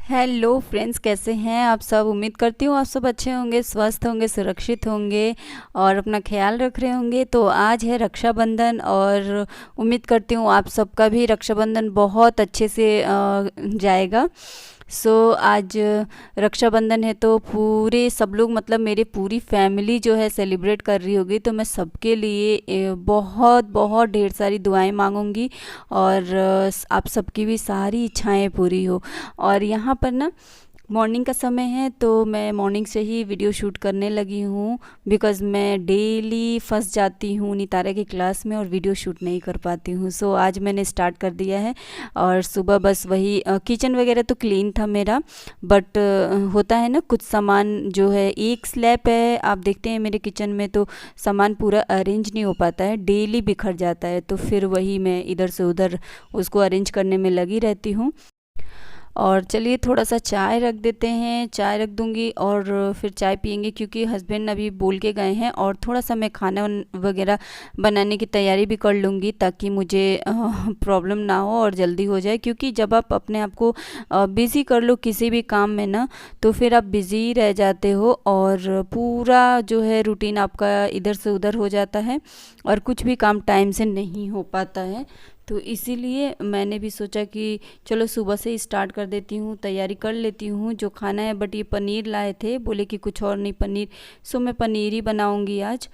Hello friends, कैसे हैं आप सब। उम्मीद करती हूँ आप सब अच्छे होंगे, स्वस्थ होंगे, सुरक्षित होंगे और अपना ख्याल रख रहे होंगे। तो आज है रक्षाबंधन और उम्मीद करती हूँ आप सबका भी रक्षाबंधन बहुत अच्छे से जाएगा। आज रक्षाबंधन है तो पूरे सब लोग, मतलब मेरी पूरी फैमिली जो है सेलिब्रेट कर रही होगी। तो मैं सबके लिए बहुत बहुत ढेर सारी दुआएं मांगूंगी और आप सबकी भी सारी इच्छाएं पूरी हो। और यहाँ पर ना मॉर्निंग का समय है तो मैं मॉर्निंग से ही वीडियो शूट करने लगी हूँ, बिकॉज़ मैं डेली फंस जाती हूँ नितारा की क्लास में और वीडियो शूट नहीं कर पाती हूँ। आज मैंने स्टार्ट कर दिया है। और सुबह बस वही किचन वगैरह तो क्लीन था मेरा, बट होता है ना कुछ सामान जो है, एक स्लैब है आप देखते हैं मेरे किचन में, तो सामान पूरा अरेंज नहीं हो पाता है, डेली बिखर जाता है। तो फिर वही मैं इधर से उधर उसको अरेंज करने में लगी रहती हूँ। और चलिए थोड़ा सा चाय रख देते हैं, चाय रख दूंगी और फिर चाय पियेंगे, क्योंकि हस्बैंड अभी बोल के गए हैं। और थोड़ा सा मैं खाना वगैरह बनाने की तैयारी भी कर लूँगी ताकि मुझे प्रॉब्लम ना हो और जल्दी हो जाए। क्योंकि जब आप अपने आप को बिज़ी कर लो किसी भी काम में ना, तो फिर आप बिज़ी रह जाते हो और पूरा जो है रूटीन आपका इधर से उधर हो जाता है और कुछ भी काम टाइम से नहीं हो पाता है। तो इसीलिए मैंने भी सोचा कि चलो सुबह से ही स्टार्ट कर देती हूँ, तैयारी कर लेती हूँ जो खाना है। बट ये पनीर लाए थे, बोले कि कुछ और नहीं पनीर, मैं पनीर ही बनाऊँगी आज।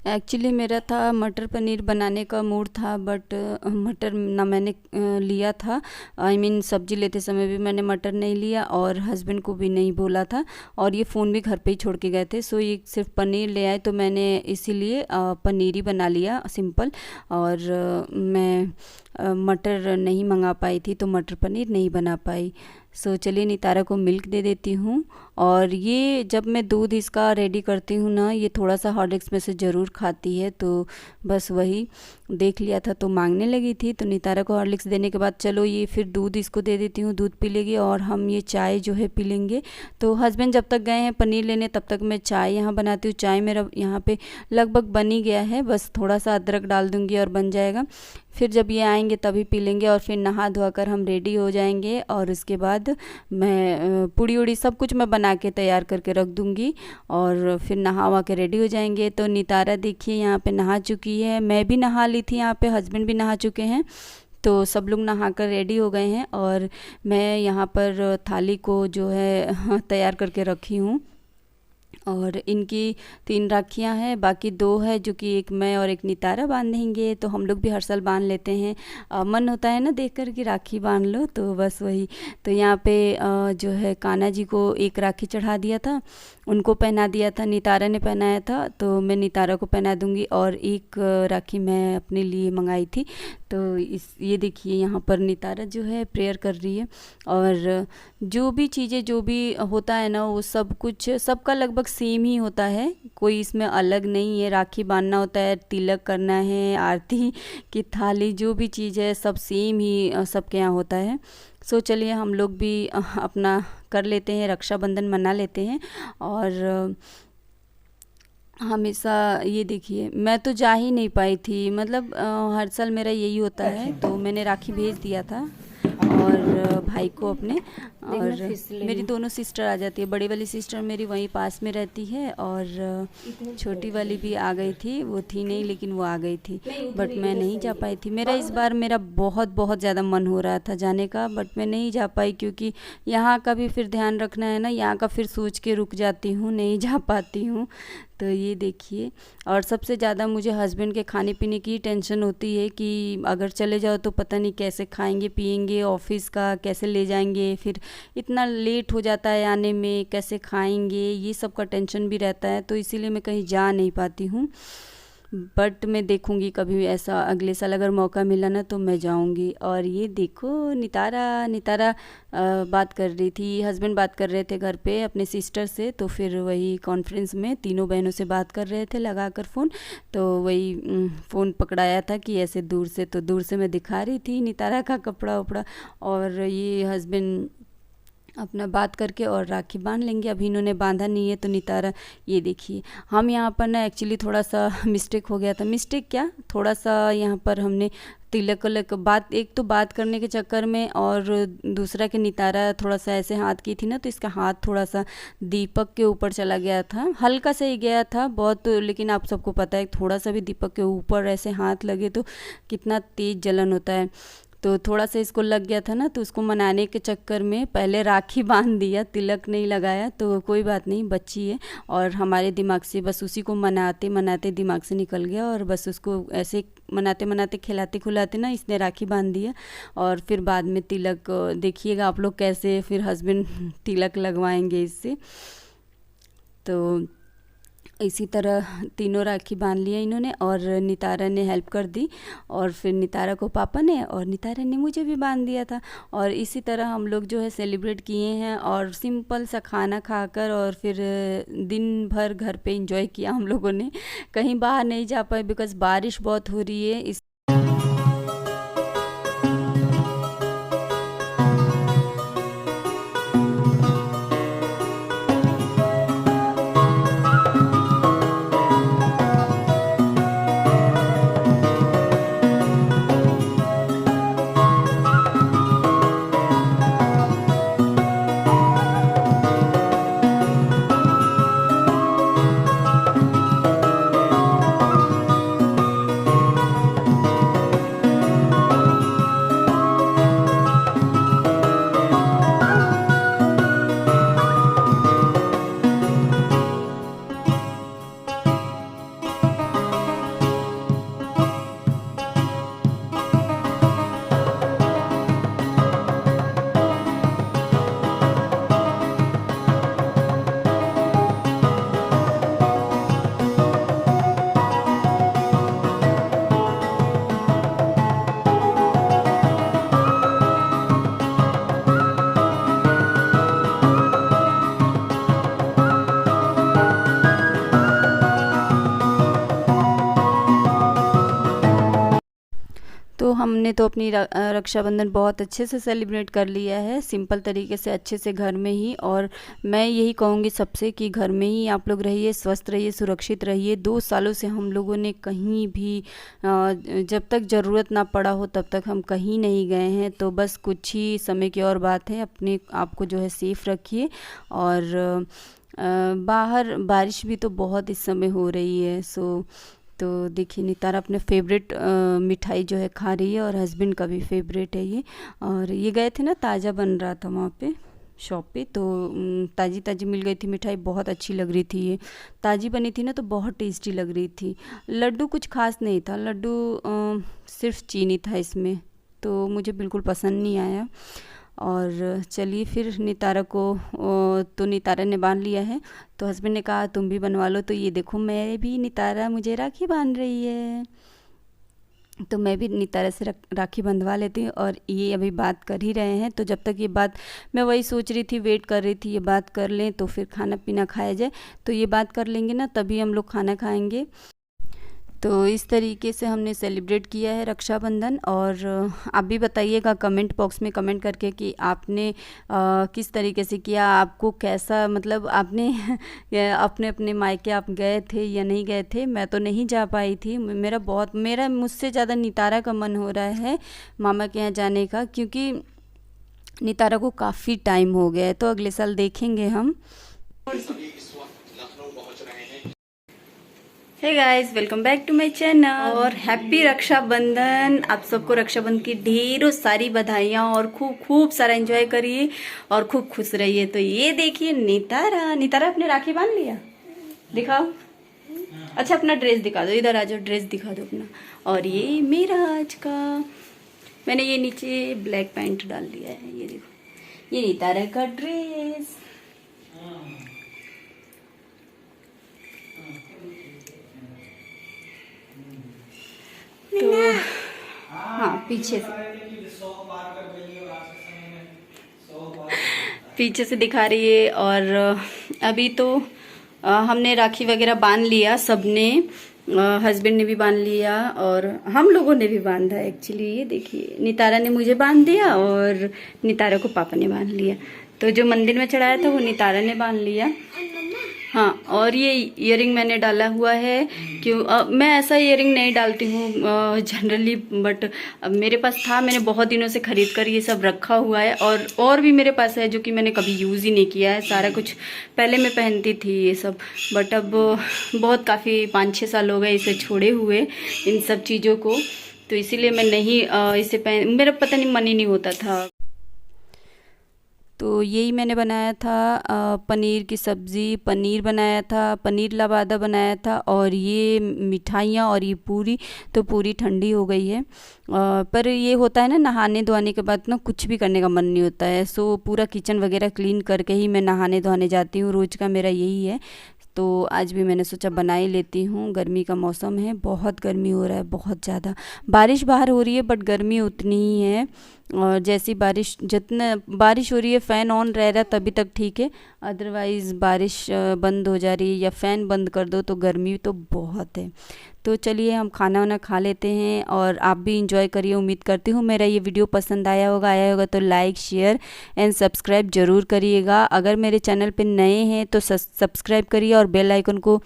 एक्चुअली मेरा था मटर पनीर बनाने का मूड था, बट मटर ना मैंने लिया था। आई मीन सब्जी लेते समय भी मैंने मटर नहीं लिया और हस्बैंड को भी नहीं बोला था, और ये फ़ोन भी घर पे ही छोड़ के गए थे। ये सिर्फ पनीर ले आए तो मैंने इसीलिए पनीर ही बना लिया सिंपल। और मैं मटर नहीं मंगा पाई थी तो मटर पनीर नहीं बना पाई। चलिए नितारा को मिल्क दे देती हूँ। और ये जब मैं दूध इसका रेडी करती हूँ ना, ये थोड़ा सा हॉर्लिक्स में से ज़रूर खाती है, तो बस वही देख लिया था तो मांगने लगी थी। तो नितारा को हॉर्लिक्स देने के बाद चलो ये फिर दूध इसको दे देती हूँ, दूध पी लेगी और हम ये चाय जो है पी लेंगे। तो हस्बैंड जब तक गए हैं पनीर लेने, तब तक मैं चाय यहाँ बनाती हूँ। चाय मेरा यहाँ पे लगभग बन ही गया है, बस थोड़ा सा अदरक डाल दूँगी और बन जाएगा। फिर जब ये आएंगे तभी पी लेंगे और फिर नहा धोआ कर हम रेडी हो जाएंगे। और उसके बाद मैं पूड़ी उड़ी सब कुछ मैं बना के तैयार करके रख दूँगी और फिर नहा वहा के रेडी हो जाएंगे। तो नितारा देखिए यहाँ पे नहा चुकी है, मैं भी नहा ली थी, यहाँ पे हस्बैंड भी नहा चुके हैं। तो सब लोग नहा कर रेडी हो गए हैं और मैं यहाँ पर थाली को जो है तैयार करके रखी हूँ। और इनकी 3 राखियाँ हैं, बाकी 2 है जो कि एक मैं और एक नितारा बांधेंगे। तो हम लोग भी हर साल बांध लेते हैं, मन होता है ना देख कर कि राखी बांध लो, तो बस वही। तो यहाँ पे जो है कान्हा जी को एक राखी चढ़ा दिया था, उनको पहना दिया था, नितारा ने पहनाया था, तो मैं नितारा को पहना दूंगी। और एक राखी मैं अपने लिए मंगाई थी। तो ये देखिए यहाँ पर नितारा जो है प्रेयर कर रही है। और जो भी चीज़ें जो भी होता है ना, वो सब कुछ सबका लगभग सेम ही होता है, कोई इसमें अलग नहीं है। राखी बांधना होता है, तिलक करना है, आरती की थाली, जो भी चीज़ है सब सेम ही सबके यहाँ होता है। चलिए हम लोग भी अपना कर लेते हैं, रक्षाबंधन मना लेते हैं। और हमेशा ये देखिए मैं तो जा ही नहीं पाई थी, मतलब हर साल मेरा यही होता है। तो मैंने राखी भेज दिया था और भाई को अपने। और मेरी दोनों सिस्टर आ जाती है, बड़ी वाली सिस्टर मेरी वहीं पास में रहती है और छोटी वाली भी आ गई थी, वो थी नहीं लेकिन वो आ गई थी, बट मैं नहीं जा पाई थी। मेरा इस बार मेरा बहुत बहुत ज़्यादा मन हो रहा था जाने का, बट मैं नहीं जा पाई क्योंकि यहाँ का भी फिर ध्यान रखना है ना, यहाँ का फिर सोच के रुक जाती हूँ, नहीं जा पाती हूँ। तो ये देखिए, और सबसे ज़्यादा मुझे हस्बैंड के खाने पीने की टेंशन होती है कि अगर चले जाओ तो पता नहीं कैसे खाएंगे पिएंगे, ऑफिस का कैसे ले जाएंगे, फिर इतना लेट हो जाता है आने में, कैसे खाएंगे, ये सब का टेंशन भी रहता है। तो इसीलिए मैं कहीं जा नहीं पाती हूँ, बट मैं देखूंगी कभी ऐसा अगले साल अगर मौका मिला ना तो मैं जाऊंगी। और ये देखो नितारा बात कर रही थी, हस्बैंड बात कर रहे थे घर पे अपने सिस्टर से, तो फिर वही कॉन्फ्रेंस में तीनों बहनों से बात कर रहे थे लगा कर फ़ोन। तो वही फ़ोन पकड़ाया था कि ऐसे दूर से, तो दूर से मैं दिखा रही थी नितारा का कपड़ा उपड़ा, और ये हस्बैंड अपना बात करके और राखी बांध लेंगे। अभी इन्होंने बांधा नहीं है तो नितारा, ये देखिए हम यहाँ पर ना एक्चुअली थोड़ा सा मिस्टेक हो गया था, मिस्टेक क्या, थोड़ा सा यहाँ पर हमने तिलक तिलक बात, एक तो बात करने के चक्कर में, और दूसरा कि नितारा थोड़ा सा ऐसे हाथ की थी ना, तो इसका हाथ थोड़ा सा दीपक के ऊपर चला गया था, हल्का सा ही गया था बहुत, लेकिन आप सबको पता है थोड़ा सा भी दीपक के ऊपर ऐसे हाथ लगे तो कितना तेज जलन होता है। तो थोड़ा सा इसको लग गया था ना, तो उसको मनाने के चक्कर में पहले राखी बांध दिया, तिलक नहीं लगाया। तो कोई बात नहीं, बच्ची है, और हमारे दिमाग से बस उसी को मनाते मनाते दिमाग से निकल गया, और बस उसको ऐसे मनाते मनाते खिलाते खुलाते ना इसने राखी बांध दिया। और फिर बाद में तिलक देखिएगा आप लोग कैसे फिर हस्बैंड तिलक लगवाएंगे इससे। तो इसी तरह तीनों राखी बांध लिया इन्होंने, और नितारा ने हेल्प कर दी, और फिर नितारा को पापा ने और नितारा ने मुझे भी बांध दिया था। और इसी तरह हम लोग जो है सेलिब्रेट किए हैं, और सिंपल सा खाना खाकर और फिर दिन भर घर पे एंजॉय किया हम लोगों ने। कहीं बाहर नहीं जा पाए बिकॉज़ बारिश बहुत हो रही है। इस तो हमने तो अपनी रक्षाबंधन बहुत अच्छे से सेलिब्रेट कर लिया है, सिंपल तरीके से, अच्छे से घर में ही। और मैं यही कहूँगी सबसे कि घर में ही आप लोग रहिए, स्वस्थ रहिए, सुरक्षित रहिए। 2 सालों से हम लोगों ने कहीं भी जब तक ज़रूरत ना पड़ा हो तब तक हम कहीं नहीं गए हैं। तो बस कुछ ही समय की और बात है, अपने आप को जो है सेफ़ रखिए। और बाहर बारिश भी तो बहुत इस समय हो रही है। तो देखिए नितारा अपने फेवरेट मिठाई जो है खा रही है, और हस्बैंड का भी फेवरेट है ये। और ये गए थे ना, ताज़ा बन रहा था वहाँ पे शॉप पे, तो ताज़ी ताज़ी मिल गई थी मिठाई, बहुत अच्छी लग रही थी। ये ताज़ी बनी थी ना तो बहुत टेस्टी लग रही थी। लड्डू कुछ खास नहीं था, लड्डू सिर्फ चीनी था इसमें, तो मुझे बिल्कुल पसंद नहीं आया। और चलिए फिर नितारा को तो नितारा ने बांध लिया है, तो हस्बैंड ने कहा तुम भी बनवा लो। तो ये देखो मैं भी, नितारा मुझे राखी बांध रही है, तो मैं भी नितारा से राखी बंधवा लेती हूँ। और ये अभी बात कर ही रहे हैं, तो जब तक ये बात, मैं वही सोच रही थी, वेट कर रही थी ये बात कर लें तो फिर खाना पीना खाया जाए। तो ये बात कर लेंगे ना तभी हम लोग खाना खाएंगे। तो इस तरीके से हमने सेलिब्रेट किया है रक्षाबंधन। और आप भी बताइएगा कमेंट बॉक्स में कमेंट करके कि आपने किस तरीके से किया, आपको कैसा, मतलब आपने अपने अपने मायके आप गए थे या नहीं गए थे। मैं तो नहीं जा पाई थी, मेरा मुझसे ज़्यादा नितारा का मन हो रहा है मामा के यहाँ जाने का, क्योंकि नितारा को काफ़ी टाइम हो गया है, तो अगले साल देखेंगे हम। Hey guys, welcome back to my channel और हैप्पी रक्षाबंधन। आप सबको रक्षाबंधन की ढेरों सारी बधाइयाँ, और खूब खूब सारा एंजॉय करिए और खूब खुश रहिए। तो ये देखिए नितारा अपने राखी बांध लिया, दिखाओ। अच्छा अपना ड्रेस दिखा दो, इधर आ जाओ, ड्रेस दिखा दो अपना। और ये मेरा आज का, मैंने ये नीचे ब्लैक पैंट डाल दिया है, ये देखो, ये नितारा का ड्रेस। तो हाँ, पीछे से दिखा रही है। और अभी तो हमने राखी वगैरह बांध लिया सबने, हस्बैंड ने भी बांध लिया और हम लोगों ने भी बांधा एक्चुअली। ये देखिए नितारा ने मुझे बांध दिया और नितारा को पापा ने बांध लिया। तो जो मंदिर में चढ़ाया था वो नितारा ने बांध लिया। हाँ, और ये इयरिंग मैंने डाला हुआ है। क्यों मैं ऐसा इयरिंग नहीं डालती हूँ जनरली, बट अब मेरे पास था, मैंने बहुत दिनों से ख़रीद कर ये सब रखा हुआ है। और भी मेरे पास है जो कि मैंने कभी यूज़ ही नहीं किया है। सारा कुछ पहले मैं पहनती थी ये सब, बट अब बहुत काफ़ी 5-6 साल हो गए इसे छोड़े हुए, इन सब चीज़ों को। तो इसीलिए मैं नहीं इसे मेरा पता नहीं मन ही नहीं होता था। तो यही मैंने बनाया था, पनीर की सब्ज़ी, पनीर बनाया था, पनीर लबादा बनाया था, और ये मिठाइयाँ और ये पूरी। तो पूरी ठंडी हो गई है, पर ये होता है ना, नहाने धोने के बाद ना कुछ भी करने का मन नहीं होता है। सो पूरा किचन वगैरह क्लीन करके ही मैं नहाने धोने जाती हूँ, रोज़ का मेरा यही है। तो आज भी मैंने सोचा बना ही लेती हूँ। गर्मी का मौसम है, बहुत गर्मी हो रहा है, बहुत ज़्यादा। बारिश बाहर हो रही है बट गर्मी उतनी ही है। और जैसी बारिश, जितना बारिश हो रही है फ़ैन ऑन रह रहा है तभी तक ठीक है, अदरवाइज़ बारिश बंद हो जा रही है या फ़ैन बंद कर दो तो गर्मी तो बहुत है। तो चलिए हम खाना वाना खा लेते हैं, और आप भी इंजॉय करिए। उम्मीद करती हूँ मेरा ये वीडियो पसंद आया होगा तो लाइक, शेयर एंड सब्सक्राइब ज़रूर करिएगा। अगर मेरे चैनल पे नए हैं तो सब्सक्राइब करिए और बेल आइकन को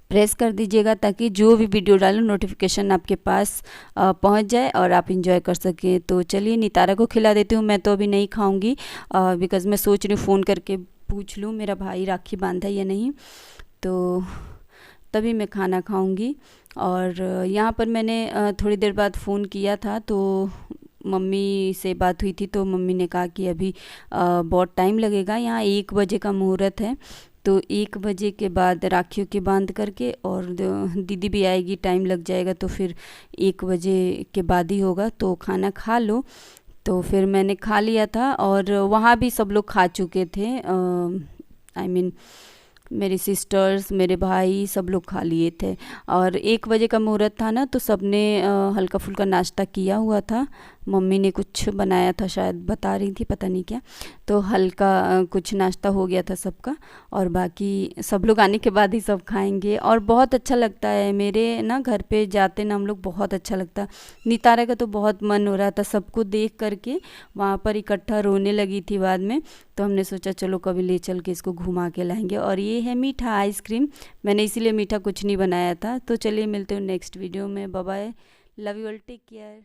प्रेस कर दीजिएगा, ताकि जो भी वीडियो डालूं नोटिफिकेशन आपके पास पहुंच जाए और आप इंजॉय कर सकें। तो चलिए नितारा को खिला देती हूँ, मैं तो अभी नहीं खाऊंगी बिकॉज़ मैं सोच रही हूँ फ़ोन करके पूछ लूँ मेरा भाई राखी बांधा या नहीं, तो तभी मैं खाना खाऊंगी। और यहाँ पर मैंने थोड़ी देर बाद फ़ोन किया था, तो मम्मी से बात हुई थी, तो मम्मी ने कहा कि अभी बहुत टाइम लगेगा, यहाँ 1 बजे का मुहूर्त है। तो 1 बजे के बाद राखियों के बांध करके, और दीदी भी आएगी, टाइम लग जाएगा, तो फिर 1 बजे के बाद ही होगा। तो खाना खा लो। तो फिर मैंने खा लिया था, और वहाँ भी सब लोग खा चुके थे। आई मीन मेरी सिस्टर्स, मेरे भाई, सब लोग खा लिए थे। और 1 बजे का मुहूर्त था ना, तो सबने हल्का फुल्का नाश्ता किया हुआ था। मम्मी ने कुछ बनाया था, शायद बता रही थी, पता नहीं क्या। तो हल्का कुछ नाश्ता हो गया था सबका, और बाकी सब लोग आने के बाद ही सब खाएंगे। और बहुत अच्छा लगता है, मेरे ना घर पे जाते ना हम लोग, बहुत अच्छा लगता। नितारा का तो बहुत मन हो रहा था, सबको देख करके वहाँ पर इकट्ठा रोने लगी थी बाद में। तो हमने सोचा चलो कभी ले चल के इसको घुमा के लाएंगे। और ये है मीठा आइसक्रीम, मैंने इसीलिए मीठा कुछ नहीं बनाया था। तो चलिए मिलते हैं नेक्स्ट वीडियो में, bye bye, love you all, take care.